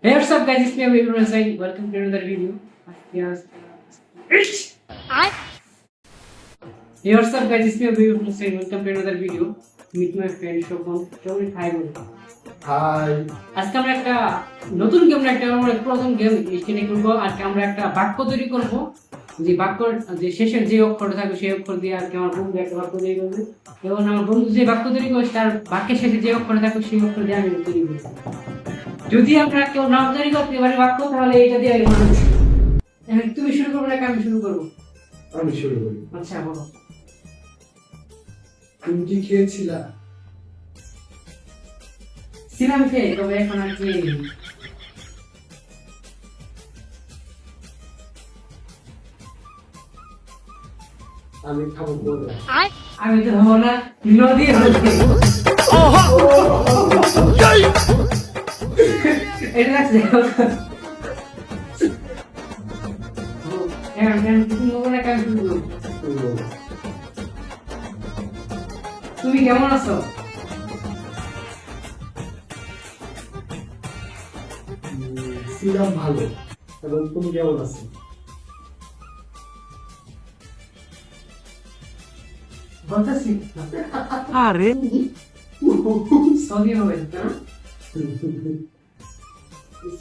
Hey, what's up, guys? It's me, Abhi Side. Welcome to another video. Hey, what's up, guys? It's me, Abhi Side. Welcome to another video. Meet my friend Shobhan. Shobhan, hi বলো। High. আজকে আমরা একটা নতুন game আমরা প্রথম game start করব। আজকে আমরা একটা বাক্য তৈরি করব। যে বাক্য যে শেষের যে অক্ষরটা থাকবে সেই অক্ষর দিয়ে আজকে আমার বন্ধু একটা বাক্য তৈরি করবে। এবং আমার বন্ধু যে বাক্য তৈরি করবে তার বাক্যের শেষে যে অক্ষরটা থাকবে সেই অক্ষর দিয়ে আমি তৈরি করব। যদি আমরা কেউ নাম তৈরি করতে পারি বাক্য তাহলে এটা দিয়ে আমি মানুষ। তুমি শুরু করবে নাকি আমি শুরু করবো? আমি শুরু করি। আচ্ছা বলো। তুমি কি খেয়েছিলা? ছিলাম খেয়ে, তবে এখন আর খেয়ে নেই। আমি খাবো বলে। আমি তো হবো না, নদী হচ্ছে। এটা লাগছে। তুমি কেমন আছো? ছিলাম ভালো। এবং তুমি কেমন আছো? বলতেছি আরে সরি হবে না।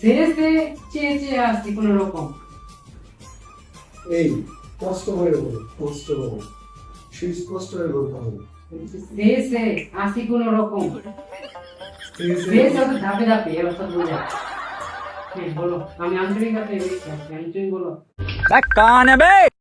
শেষে চেয়ে চেয়ে আসছি কোন রকম। এই কষ্ট করে বলো, কষ্ট করো। সুস্পষ্ট হয়ে বলতে হবে। শেষে আসি কোন রকম। শেষে তো ধাপে ধাপে এবার তো বোঝা। হ্যাঁ বলো, আমি আন্তরিকতা বলছি, তুমি বলো। কান বে